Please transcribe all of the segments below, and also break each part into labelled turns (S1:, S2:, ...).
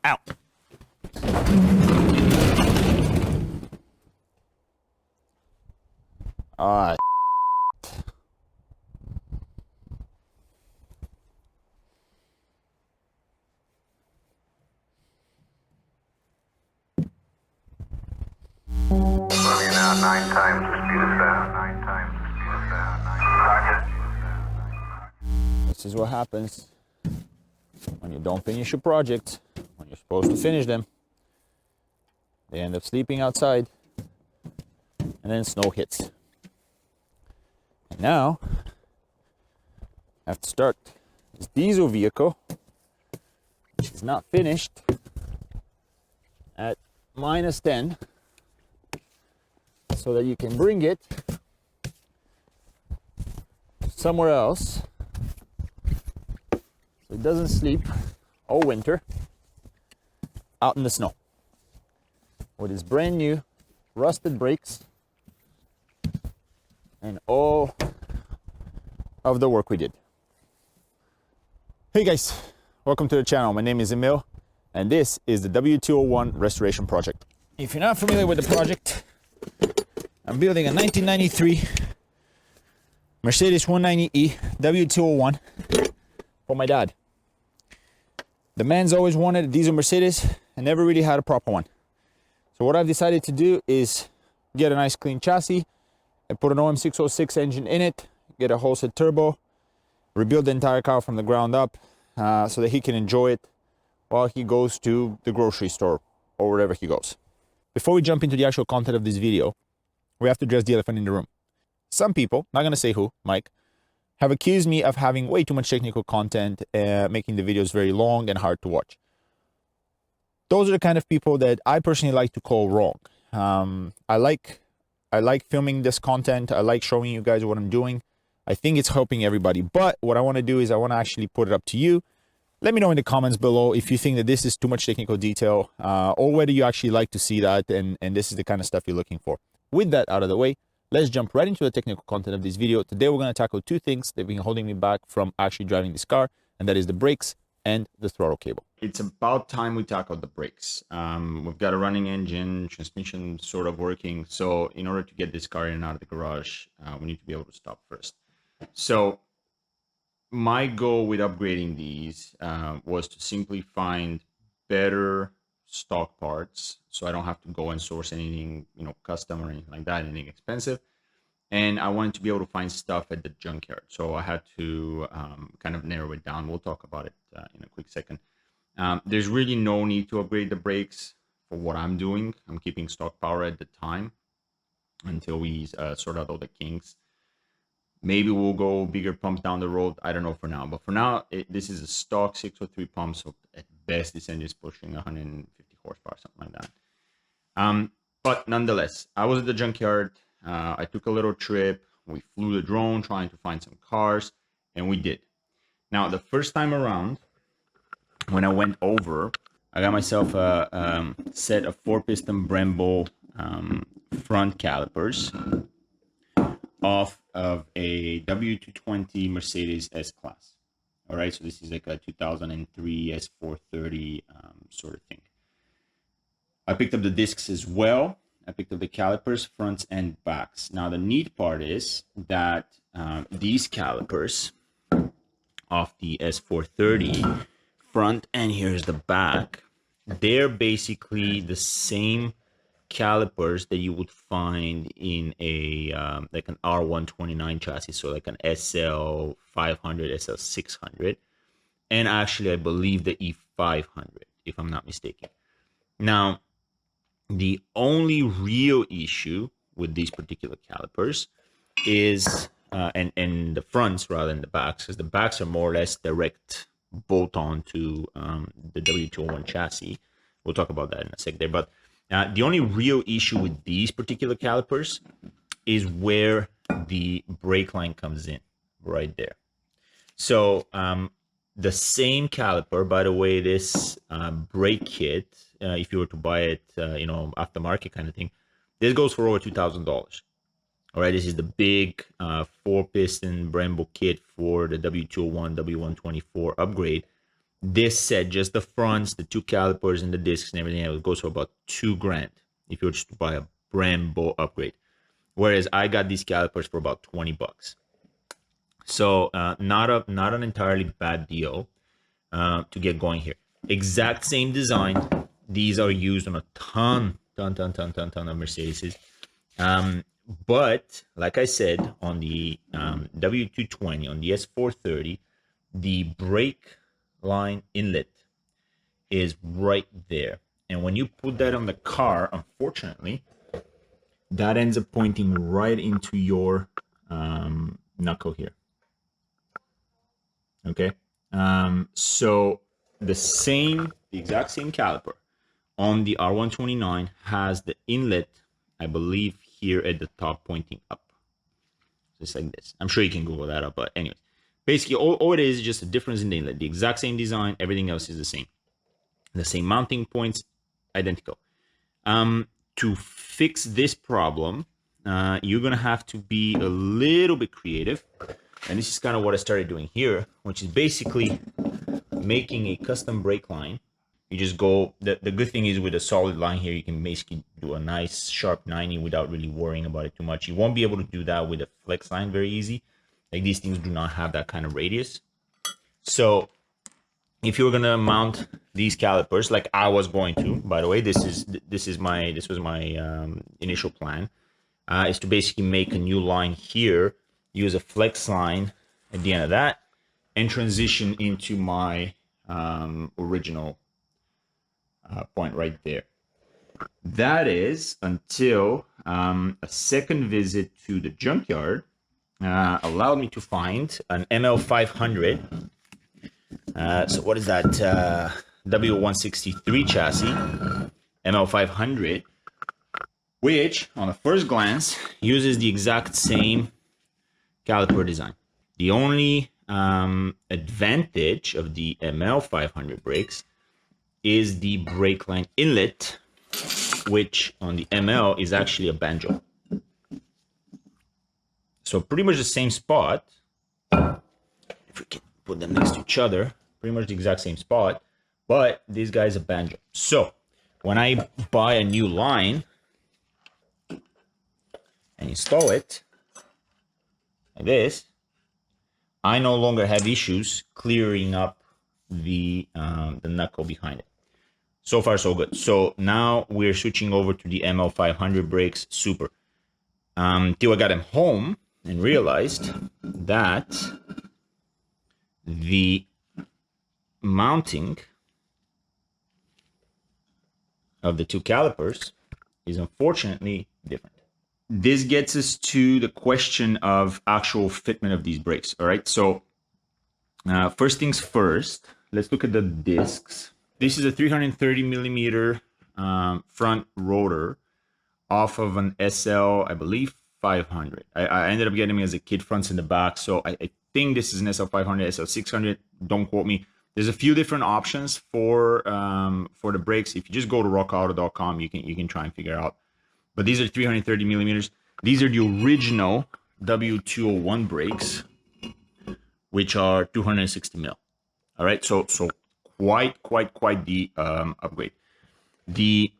S1: Ow. Ah,
S2: Running out 9 times the speed of sound. 9 times the speed of sound. Roger.
S1: this is what happens when you don't finish your project, when you're supposed to finish them. They end up sleeping outside, and then snow hits. And now, I have to start this diesel vehicle, which is not finished, at -10, so that you can bring it somewhere else so it doesn't sleep all winter out in the snow with its brand new rusted brakes and all of the work we did. Hey guys, welcome to the channel. My name is Emil and this is the W201 restoration project. If you're not familiar with the project, I'm building a 1993 Mercedes 190e W201 for my dad. The man's always wanted a diesel Mercedes and never really had a proper one. So what I've decided to do is get a nice clean chassis and put an OM606 engine in it, get a whole set turbo, rebuild the entire car from the ground up so that he can enjoy it while he goes to the grocery store or wherever he goes. Before we jump into the actual content of this video, we have to address the elephant in the room. Some people, not gonna say who, Mike, have accused me of having way too much technical content, making the videos very long and hard to watch. Those are the kind of people that I personally like to call wrong. I like filming this content. I like showing you guys what I'm doing. I think it's helping everybody. But what I want to do is I want to actually put it up to you. Let me know in the comments below if you think that this is too much technical detail or whether you actually like to see that and this is the kind of stuff you're looking for. With that out of the way, let's jump right into the technical content of this video. Today we're going to tackle two things that have been holding me back from actually driving this car, and that is the brakes and the throttle cable. It's about time we tackle the brakes. We've got a running engine, transmission sort of working. So in order to get this car in and out of the garage, we need to be able to stop first. So my goal with upgrading these was to simply find better stock parts, so I don't have to go and source anything, custom or anything like that, anything expensive. And I wanted to be able to find stuff at the junkyard, so I had to kind of narrow it down. We'll talk about it in a quick second. There's really no need to upgrade the brakes for what I'm doing. I'm keeping stock power at the time until we sort out all the kinks. Maybe we'll go bigger pumps down the road. I don't know for now. But for now, this is a stock 603 pump. So at best, this engine is pushing 150 horsepower, something like that. But nonetheless, I was at the junkyard. I took a little trip. We flew the drone trying to find some cars. And we did. Now, the first time around, when I went over, I got myself a set of 4-piston Brembo front calipers off of a W220 Mercedes S-Class. All right, so this is like a 2003 S430 sort of thing. I picked up the discs as well. I picked up the calipers, fronts and backs. Now, the neat part is that these calipers of the S430, front and here's the back, they're basically the same calipers that you would find in a like an R129 chassis, so like an SL 500, SL 600, and actually I believe the E500, if I'm not mistaken. Now, the only real issue with these particular calipers is and the fronts rather than the backs, because the backs are more or less direct bolt on to the W201 chassis. We'll talk about that in a sec there, but the only real issue with these particular calipers is where the brake line comes in, right there. So the same caliper, by the way, this brake kit, if you were to buy it, aftermarket kind of thing, this goes for over $2,000. All right, this is the big 4-piston Brembo kit for the W201, W124 upgrade. This set, just the fronts, the two calipers and the discs and everything else, goes for about $2,000 if you were just to buy a Brembo upgrade. Whereas I got these calipers for about $20. So not an entirely bad deal to get going here. Exact same design. These are used on a ton of Mercedes. But like I said, on the W220, on the S430, the brake line inlet is right there. And when you put that on the car, unfortunately, that ends up pointing right into your knuckle here. Okay. So the exact same caliper on the R129 has the inlet, I believe, here at the top pointing up. Just like this. I'm sure you can Google that up, but anyways. Basically, all it is just a difference in the inlet. The exact same design, everything else is the same. The same mounting points, identical. To fix this problem, you're going to have to be a little bit creative. And this is kind of what I started doing here, which is basically making a custom brake line. You just go, the good thing is with a solid line here, you can basically do a nice sharp 90 without really worrying about it too much. You won't be able to do that with a flex line very easy. Like these things do not have that kind of radius. So if you're gonna mount these calipers, like I was going to, by the way, this was my initial plan, is to basically make a new line here, use a flex line at the end of that, and transition into my original point right there. That is until a second visit to the junkyard allowed me to find an ML500. So what is that? W163 chassis, ML500, which on the first glance uses the exact same caliper design. The only advantage of the ML500 brakes is the brake line inlet, which on the ML is actually a banjo. So pretty much the same spot. If we can put them next to each other, pretty much the exact same spot, but this guy's a banjo. So when I buy a new line and install it like this, I no longer have issues clearing up the knuckle behind it. So far, so good. So now we're switching over to the ML500 brakes. Super. Till I got them home and realized that the mounting of the two calipers is unfortunately different. This gets us to the question of actual fitment of these brakes. All right. So first things first, let's look at the discs. This is a 330 millimeter front rotor off of an SL, I believe, 500. I ended up getting them as a kit, fronts in the back. So I think this is an SL 500, SL 600. Don't quote me. There's a few different options for the brakes. If you just go to rockauto.com, you can try and figure it out. But these are 330 millimeters. These are the original W201 brakes, which are 260 mil. All right, so quite the upgrade. The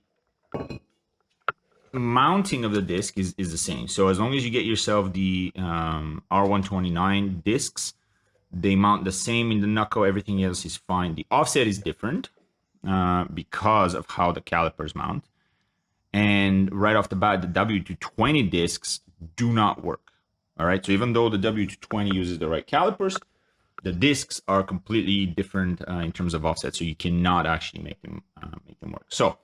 S1: mounting of the disc is the same. So as long as you get yourself the R129 discs, they mount the same in the knuckle. Everything else is fine. The offset is different because of how the calipers mount. And right off the bat, the W220 discs do not work. All right. So even though the W220 uses the right calipers, the discs are completely different in terms of offset. So you cannot actually make them work. So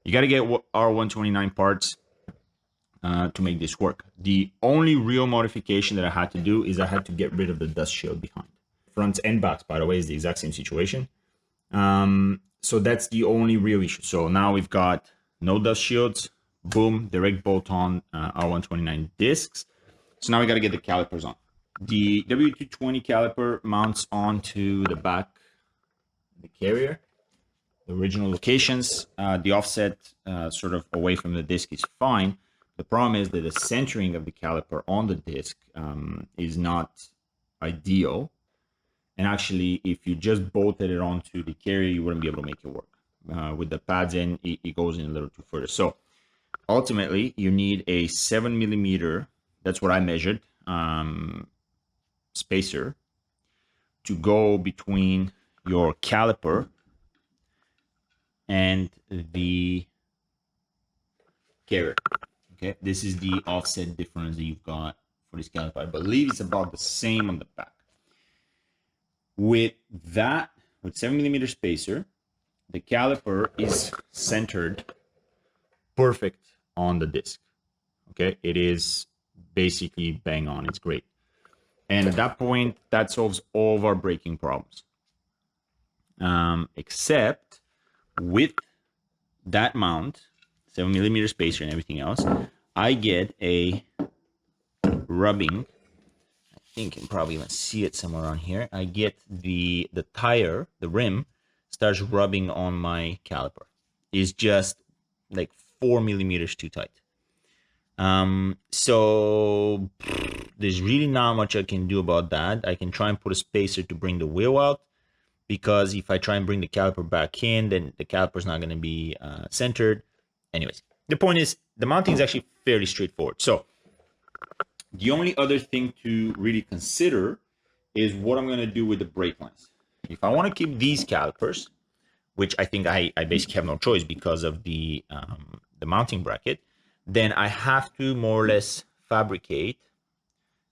S1: you got to get R129 parts to make this work. The only real modification that I had to do is I had to get rid of the dust shield behind. Fronts and backs, by the way, is the exact same situation. So that's the only real issue. So now we've got no dust shields, boom, direct bolt-on R129 discs. So now we got to get the calipers on. The W220 caliper mounts onto the back of the carrier. The original locations, the offset sort of away from the disc is fine. The problem is that the centering of the caliper on the disc is not ideal. And actually, if you just bolted it onto the carrier, you wouldn't be able to make it work. With the pads in, it goes in a little too further. So ultimately, you need a 7mm, that's what I measured, spacer to go between your caliper and the carrier. Okay, this is the offset difference that you've got for this caliper. I believe it's about the same on the back. With that, with 7mm spacer, the caliper is centered perfect on the disc. Okay, it is basically bang on. It's great. And at that point, that solves all of our braking problems. Except with that mount, 7mm spacer and everything else, I get a rubbing. I think you can probably even see it somewhere on here. I get the tire, the rim, starts rubbing on my caliper. It's just like 4mm too tight. So there's really not much I can do about that. I can try and put a spacer to bring the wheel out, because if I try and bring the caliper back in, then the caliper is not going to be centered. Anyways, the point is the mounting is actually fairly straightforward. So the only other thing to really consider is what I'm going to do with the brake lines. If I want to keep these calipers, which I think I basically have no choice because of the mounting bracket, then I have to more or less fabricate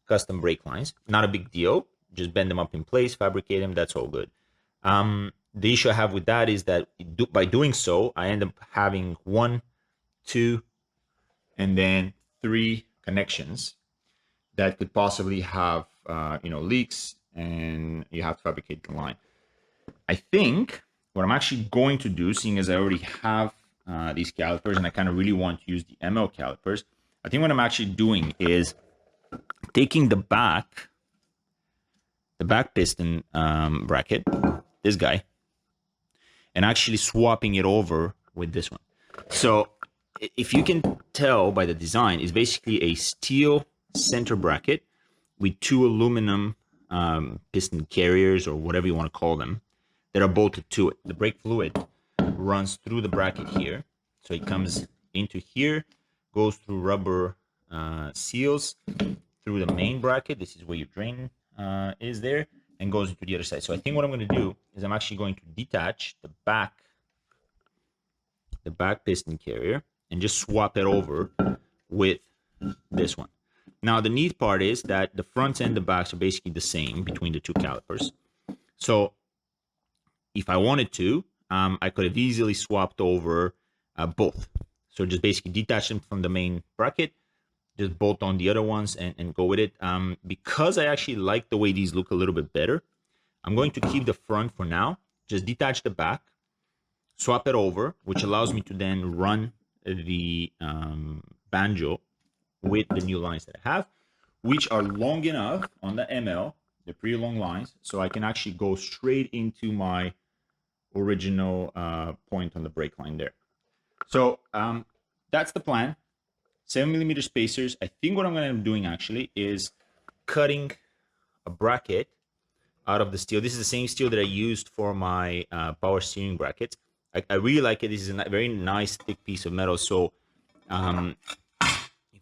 S1: custom brake lines. Not a big deal. Just bend them up in place, fabricate them. That's all good. The issue I have with that is that by doing so, I end up having 1, 2, and then 3 connections that could possibly have leaks, and you have to fabricate the line. I think what I'm actually going to do, seeing as I already have these calipers and I kind of really want to use the ML calipers, I think what I'm actually doing is taking the back piston bracket, this guy, and actually swapping it over with this one. So if you can tell by the design, it's basically a steel center bracket with 2 aluminum piston carriers, or whatever you want to call them, that are bolted to it. The brake fluid runs through the bracket here. So it comes into here, goes through rubber seals, through the main bracket. This is where your drain is there, and goes into the other side. So I think what I'm going to do is I'm actually going to detach the back piston carrier and just swap it over with this one. Now, the neat part is that the fronts and the backs are basically the same between the 2 calipers. So if I wanted to, I could have easily swapped over both. So just basically detach them from the main bracket, just bolt on the other ones and go with it. Because I actually like the way these look a little bit better, I'm going to keep the front for now, just detach the back, swap it over, which allows me to then run the banjo with the new lines that I have, which are long enough on the ML, they're pretty long lines, so I can actually go straight into my original point on the brake line there. So that's the plan. 7mm spacers. I think what I'm going to end up doing actually is cutting a bracket out of the steel. This is the same steel that I used for my power steering brackets. I really like it. This is a very nice thick piece of metal. So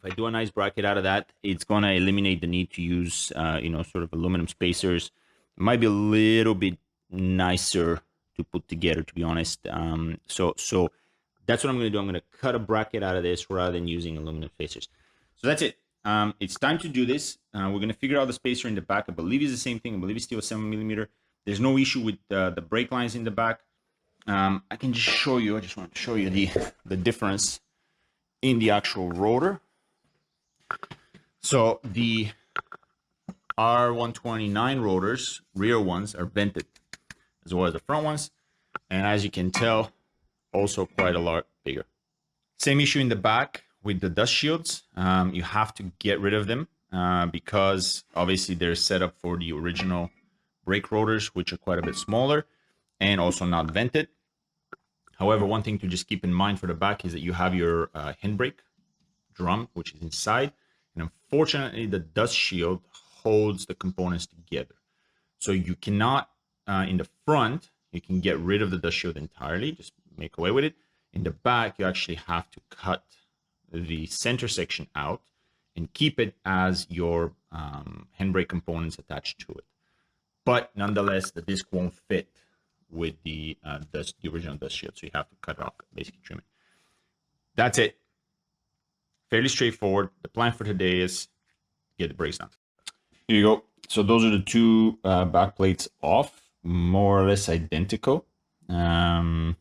S1: if I do a nice bracket out of that, it's going to eliminate the need to use sort of aluminum spacers. It might be a little bit nicer to put together, to be honest. So that's what I'm going to do. I'm going to cut a bracket out of this rather than using aluminum spacers. So that's it. It's time to do this. We're going to figure out the spacer in the back. I believe it's the same thing. I believe it's still a 7mm. There's no issue with the brake lines in the back. I can just show you. I just want to show you the difference in the actual rotor. So the R129 rotors, rear ones, are vented, as well as the front ones. And as you can tell, also quite a lot bigger. Same issue in the back with the dust shields. You have to get rid of them because obviously they're set up for the original brake rotors, which are quite a bit smaller and also not vented. However, one thing to just keep in mind for the back is that you have your handbrake drum, which is inside. And unfortunately, the dust shield holds the components together. So you cannot, in the front, you can get rid of the dust shield entirely, just make away with it. In the back, you actually have to cut the center section out and keep it as your handbrake components attached to it. But nonetheless, the disc won't fit with the original dust shield, so you have to cut it off, basically trim it. That's it. Fairly straightforward. The plan for today is get the brakes done. Here you go. So those are the two back plates off, more or less identical, and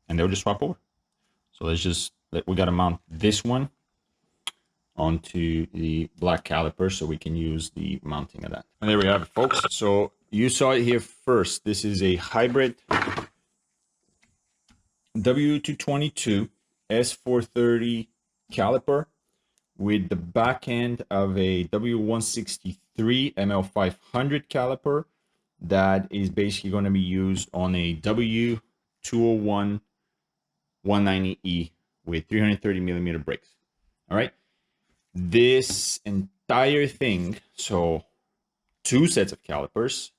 S1: they'll just swap over. So let's just, we got to mount this one onto the black caliper so we can use the mounting of that. And there we have it, folks. So you saw it here first. This is a hybrid W222 S430 caliper with the back end of a W163 ML500 caliper that is basically going to be used on a W201 190E with 330 millimeter brakes. All right. This entire thing, so two sets of calipers,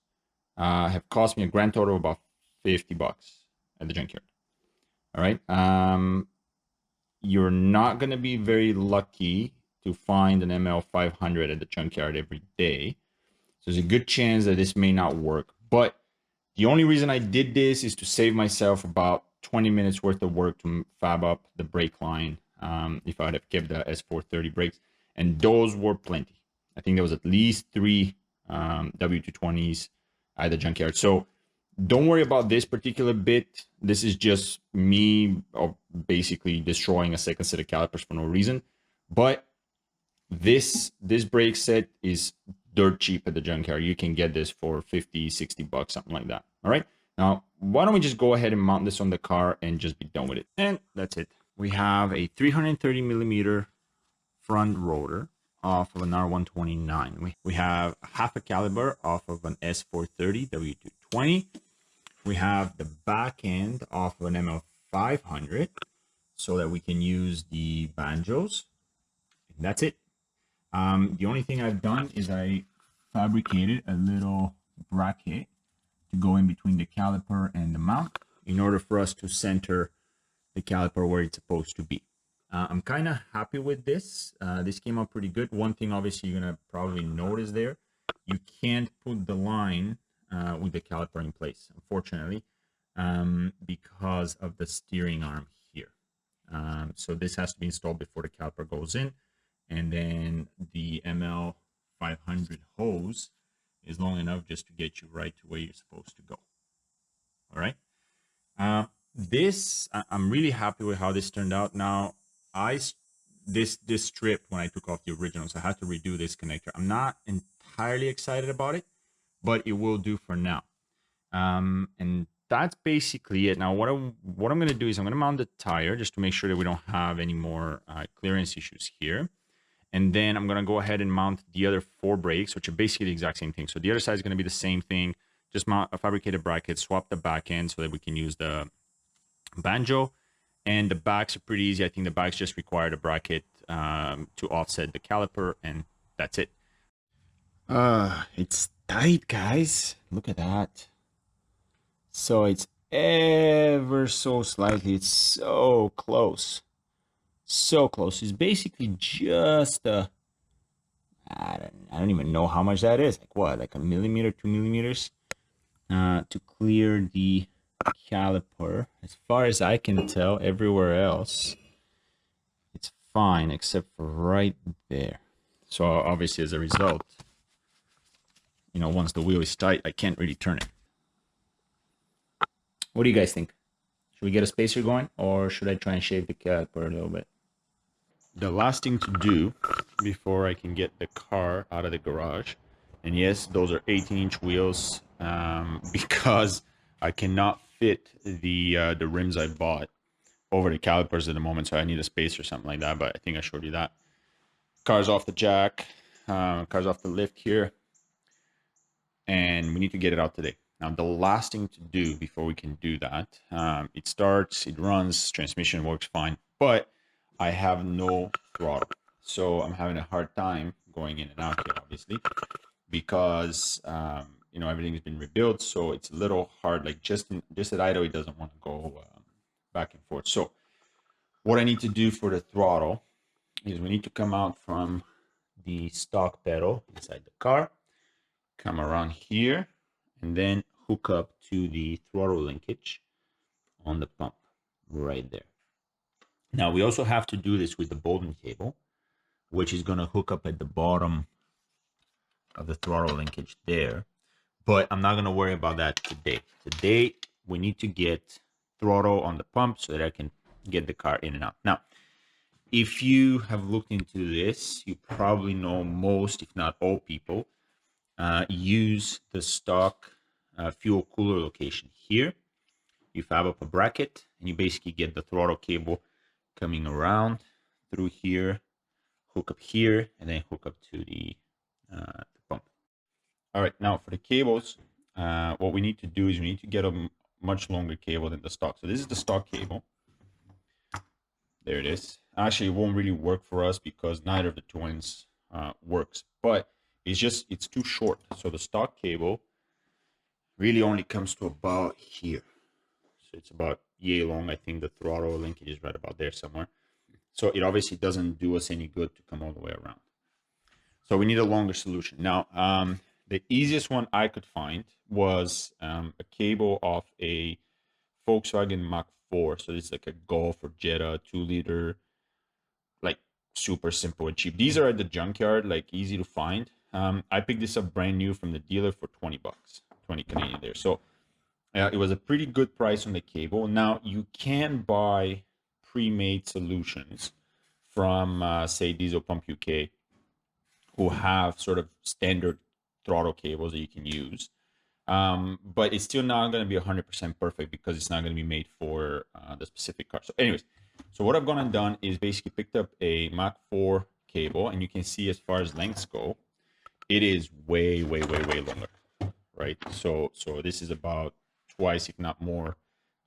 S1: have cost me a grand total of about $50 at the junkyard. All right. You're not going to be very lucky to find an ML500 at the junkyard every day. So there's a good chance that this may not work. But the only reason I did this is to save myself about 20 minutes worth of work to fab up the brake line if I'd have kept the S430 brakes. And those were plenty. I think there was at least 3 W220s at the junkyard. So don't worry about this particular bit. This is just me basically destroying a second set of calipers for no reason. But this brake set is dirt cheap at the junkyard. You can get this for 50, 60 bucks, something like that. All right. Now, why don't we just go ahead and mount this on the car and just be done with it? And that's it. We have a 330 millimeter front rotor off of an R129. We have half a caliber off of an S430 W220. We have the back end off of an ML500 so that we can use the banjos. And that's it. The only thing I've done is I fabricated a little bracket to go in between the caliper and the mount in order for us to center the caliper where it's supposed to be. I'm kind of happy with this. This came out pretty good. One thing obviously you're going to probably notice there, you can't put the line with the caliper in place, unfortunately, because of the steering arm here. So this has to be installed before the caliper goes in, and then the ML500 hose is long enough just to get you right to where you're supposed to go. All right. I'm really happy with how this turned out. Now, this stripped when I took off the original, so I had to redo this connector. I'm not entirely excited about it, but it will do for now. And that's basically it. Now, what I'm going to do is I'm going to mount the tire just to make sure that we don't have any more clearance issues here. And then I'm going to go ahead and mount the other 4 brakes, which are basically the exact same thing. So the other side is going to be the same thing. Just mount a fabricated bracket, swap the back end so that we can use the banjo. And the backs are pretty easy. I think the backs just require the bracket to offset the caliper, and that's it. It's tight, guys. Look at that. So it's ever so slightly. It's so close. So close. It's basically just a, I don't even know how much that is. Like what? Like a millimeter, 2 millimeters to clear the caliper. As far as I can tell, everywhere else it's fine except for right there. So obviously, as a result, you know, once the wheel is tight, I can't really turn it. What do you guys think? Should we get a spacer going, or should I try and shave the caliper a little bit? The last thing to do before I can get the car out of the garage, and yes, those are 18-inch wheels, because I cannot fit the rims I bought over the calipers at the moment, so I need a spacer or something like that, but I think I showed you that. Car's off the jack, car's off the lift here, and we need to get it out today. Now, the last thing to do before we can do that, it starts, it runs, transmission works fine, but I have no throttle. So I'm having a hard time going in and out here, obviously, because you know, everything's been rebuilt, so it's a little hard. Like just at idle, it doesn't want to go back and forth. So what I need to do for the throttle is we need to come out from the stock pedal inside the car, come around here, and then hook up to the throttle linkage on the pump right there. Now we also have to do this with the Bolton cable, which is going to hook up at the bottom of the throttle linkage there. But I'm not going to worry about that today. Today, we need to get throttle on the pump so that I can get the car in and out. Now, if you have looked into this, you probably know most, if not all people, use the stock fuel cooler location here. You fab up a bracket, and you basically get the throttle cable coming around through here, hook up here, and then hook up to the pump. All right, now for the cables, what we need to do is we need to get a much longer cable than the stock. So this is the stock cable. There it is. Actually, it won't really work for us because neither of the two ends works, but it's too short. So the stock cable really only comes to about here. So it's about yay long. I think the throttle linkage is right about there somewhere. So it obviously doesn't do us any good to come all the way around. So we need a longer solution. Now, the easiest one I could find was a cable off a Volkswagen MK4. So this is like a Golf or Jetta 2-liter, like super simple and cheap. These are at the junkyard, like easy to find. I picked this up brand new from the dealer for 20 bucks, 20 Canadian there. So it was a pretty good price on the cable. Now you can buy pre-made solutions from say Diesel Pump UK, who have sort of standard throttle cables that you can use. But it's still not going to be 100% perfect because it's not going to be made for the specific car. So anyways, so what I've gone and done is basically picked up a MK4 cable, and you can see as far as lengths go, it is way longer, right? So this is about twice, if not more,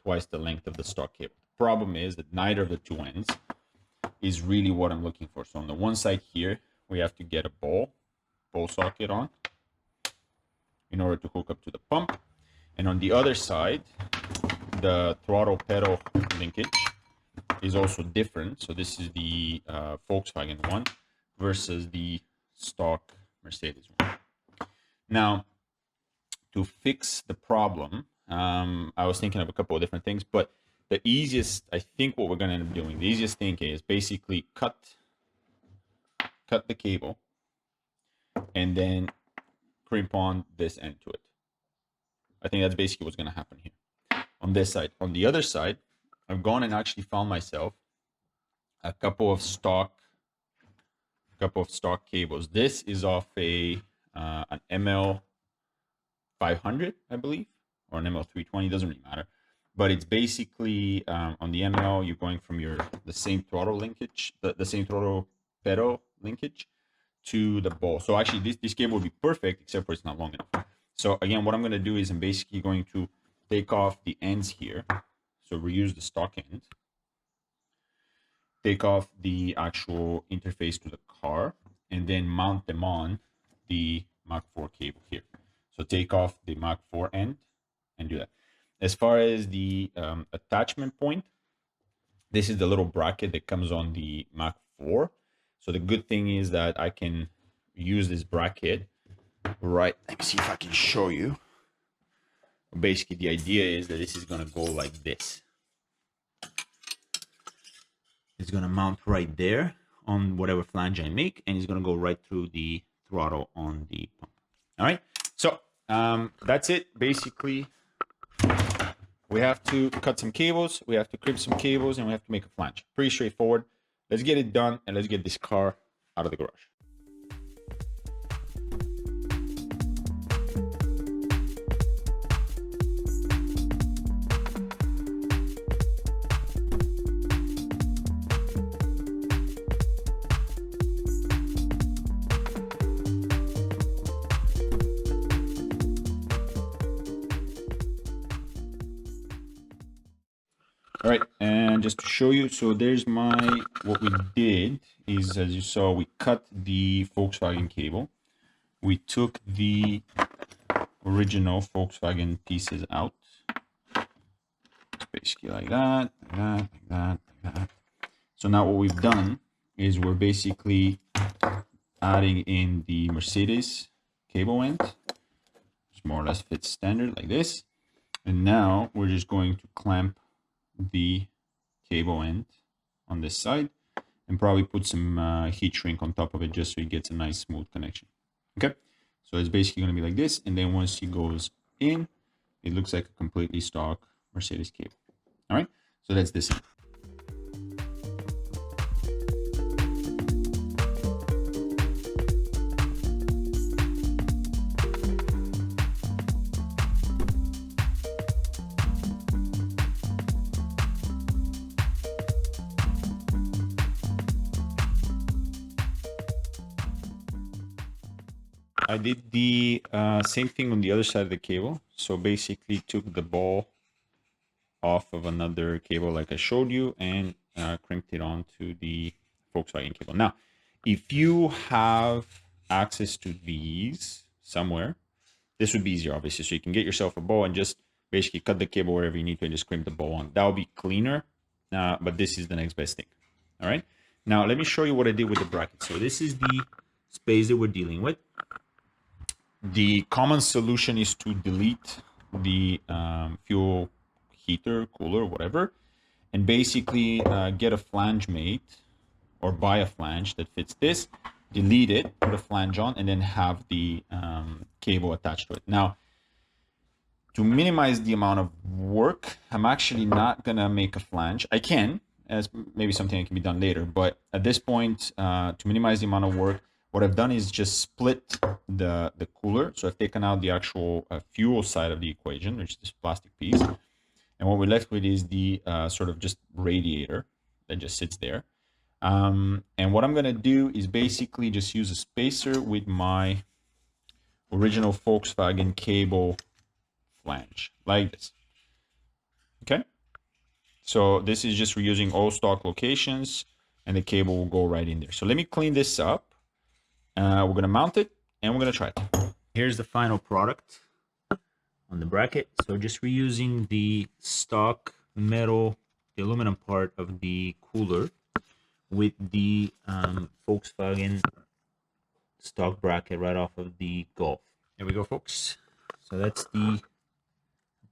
S1: twice the length of the stock cable. The problem is that neither of the two ends is really what I'm looking for. So on the one side here, we have to get a ball socket on in order to hook up to the pump. And on the other side, the throttle pedal linkage is also different. So this is the Volkswagen one versus the stock Mercedes one. Now, to fix the problem, I was thinking of a couple of different things, but the easiest, I think what we're going to end up doing, the easiest thing is basically cut the cable and then crimp on this end to it. I think that's basically what's going to happen here on this side. On the other side, I've gone and actually found myself a couple of stock cables. This is off an ML 500, I believe, or an ML 320, doesn't really matter. But it's basically on the ML, you're going from the same throttle linkage, the same throttle pedal linkage to the ball. So actually this cable would be perfect, except for it's not long enough. So again, what I'm going to do is I'm basically going to take off the ends here. So reuse the stock end. Take off the actual interface to the car and then mount them on the MK4 cable here. So take off the MK4 end and do that. As far as the attachment point, this is the little bracket that comes on the MK4. So the good thing is that I can use this bracket, right? Let me see if I can show you. Basically, the idea is that this is going to go like this. It's going to mount right there on whatever flange I make, and it's going to go right through the throttle on the pump. All right. So that's it. Basically, we have to cut some cables, we have to crimp some cables, and we have to make a flange. Pretty straightforward. Let's get it done, and let's get this car out of the garage. All right, and just to show you, so there's what we did is, as you saw, we cut the Volkswagen cable. We took the original Volkswagen pieces out. It's basically like that, like that, like that, like that. So now what we've done is we're basically adding in the Mercedes cable end, which more or less fits standard like this. And now we're just going to clamp the cable end on this side and probably put some heat shrink on top of it just so it gets a nice smooth connection. Okay, so it's basically going to be like this, and then once it goes in, it looks like a completely stock Mercedes cable. All right, so that's this. I did the same thing on the other side of the cable. So basically took the ball off of another cable like I showed you and crimped it onto the Volkswagen cable. Now, if you have access to these somewhere, this would be easier, obviously. So you can get yourself a bow and just basically cut the cable wherever you need to and just crimp the bow on. That would be cleaner, but this is the next best thing. All right. Now, let me show you what I did with the bracket. So this is the space that we're dealing with. The common solution is to delete the fuel heater, cooler, whatever, and basically get a flange mate or buy a flange that fits this, delete it, put a flange on, and then have the cable attached to it. Now, to minimize the amount of work, I'm actually not gonna make a flange. I can, as maybe something that can be done later, but at this point, to minimize the amount of work, what I've done is just split the cooler. So I've taken out the actual fuel side of the equation, which is this plastic piece. And what we're left with is the sort of just radiator that just sits there. And what I'm going to do is basically just use a spacer with my original Volkswagen cable flange, like this. Okay? So this is just reusing all stock locations, and the cable will go right in there. So let me clean this up. We're going to mount it, and we're going to try it. Here's the final product on the bracket. So just reusing the stock metal, the aluminum part of the cooler with the Volkswagen stock bracket right off of the Golf. There we go, folks. So that's the,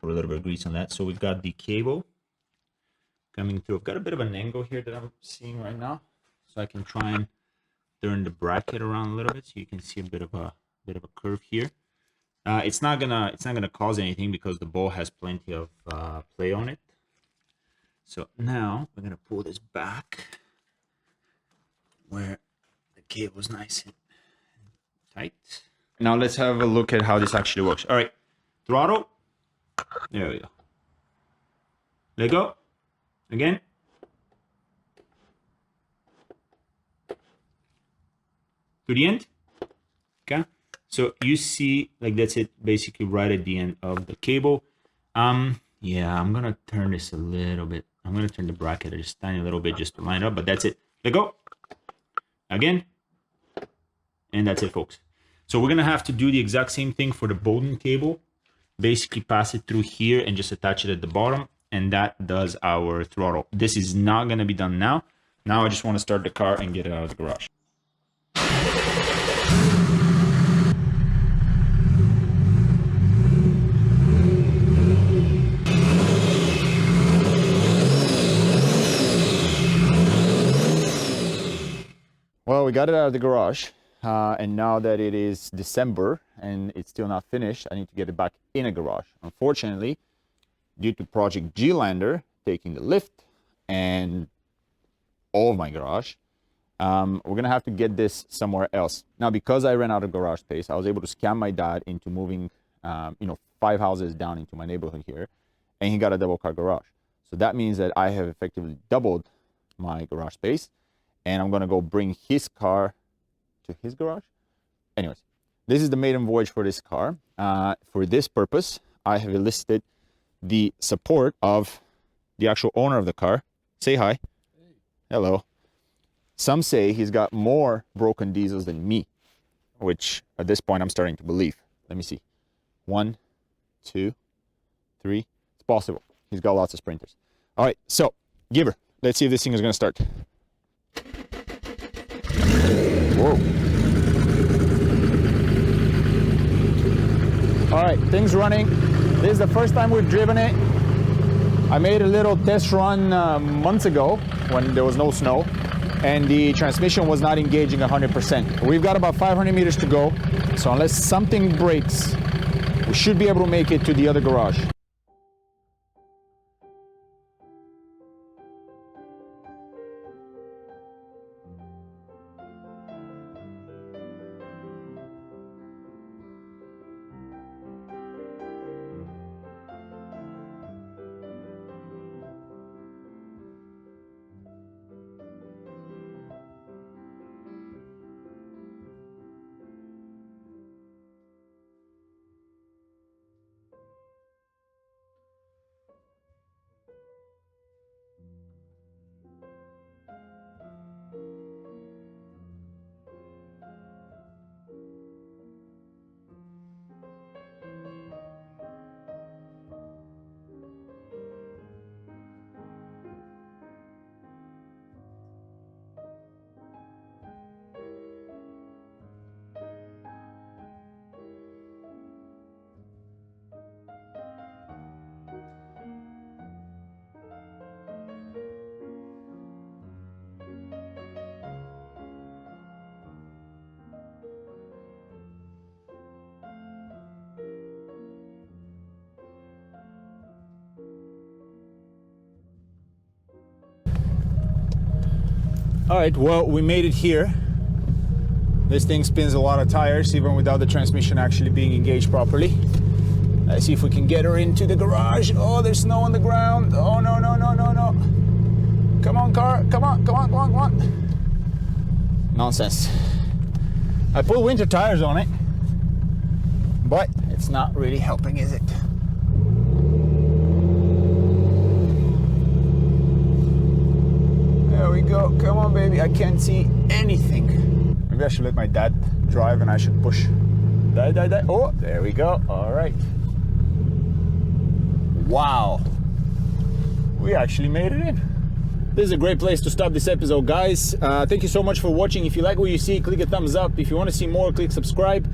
S1: put a little bit of grease on that. So we've got the cable coming through. I've got a bit of an angle here that I'm seeing right now, so I can try and turn the bracket around a little bit so you can see a bit of a curve here. It's not gonna cause anything because the ball has plenty of play on it. So now we're gonna pull this back where the cable's nice and tight. Now let's have a look at how this actually works. All right, throttle. There we go. Let go. Again. To the end. Okay. So you see, like that's it, basically right at the end of the cable. Yeah, I'm gonna turn this a little bit. I'm gonna turn the bracket just a tiny little bit just to line up, but that's it. Let go. Again. And that's it, folks. So we're gonna have to do the exact same thing for the Bowden cable. Basically pass it through here and just attach it at the bottom, and that does our throttle. This is not gonna be done now. Now I just want to start the car and get it out of the garage. Well, we got it out of the garage, and now that it is December and it's still not finished, I need to get it back in a garage. Unfortunately, due to Project G-Lander taking the lift and all of my garage, we're gonna have to get this somewhere else. Now, because I ran out of garage space, I was able to scam my dad into moving, 5 houses down into my neighborhood here, and he got a double car garage. So that means that I have effectively doubled my garage space, and I'm gonna go bring his car to his garage. Anyways, this is the maiden voyage for this car. For this purpose, I have enlisted the support of the actual owner of the car. Say hi. Hey. Hello. Some say he's got more broken diesels than me, which at this point I'm starting to believe. Let me see. 1, 2, 3. It's possible. He's got lots of sprinters. All right, so give her. Let's see if this thing is going to start. Whoa. All right, things running. This is the first time we've driven it. I made a little test run months ago when there was no snow, and the transmission was not engaging 100%. We've got about 500 meters to go, so unless something breaks, we should be able to make it to the other garage. All right, well, we made it here. This thing spins a lot of tires, even without the transmission actually being engaged properly. Let's see if we can get her into the garage. Oh, there's snow on the ground. Oh, no, no, no, no, no. Come on, car. Come on, come on, come on, come on. Nonsense. I put winter tires on it, but it's not really helping, is it? There we go. Come on, baby. I can't see anything. Maybe I should let my dad drive and I should push. Dad. Oh, there we go. All right. Wow. We actually made it in. This is a great place to stop this episode, guys. Thank you so much for watching. If you like what you see, click a thumbs up. If you want to see more, click subscribe.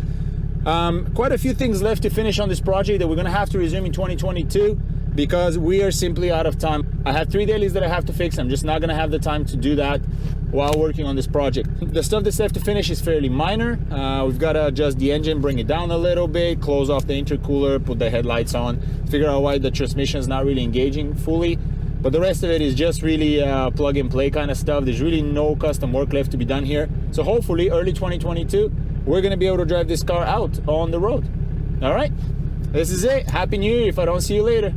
S1: Quite a few things left to finish on this project that we're going to have to resume in 2022 because we are simply out of time. I have 3 dailies that I have to fix. I'm just not going to have the time to do that while working on this project. The stuff that's left to finish is fairly minor. We've got to adjust the engine, bring it down a little bit, close off the intercooler, put the headlights on, figure out why the transmission is not really engaging fully. But the rest of it is just really plug and play kind of stuff. There's really no custom work left to be done here. So hopefully early 2022, we're going to be able to drive this car out on the road. All right, this is it. Happy New Year if I don't see you later.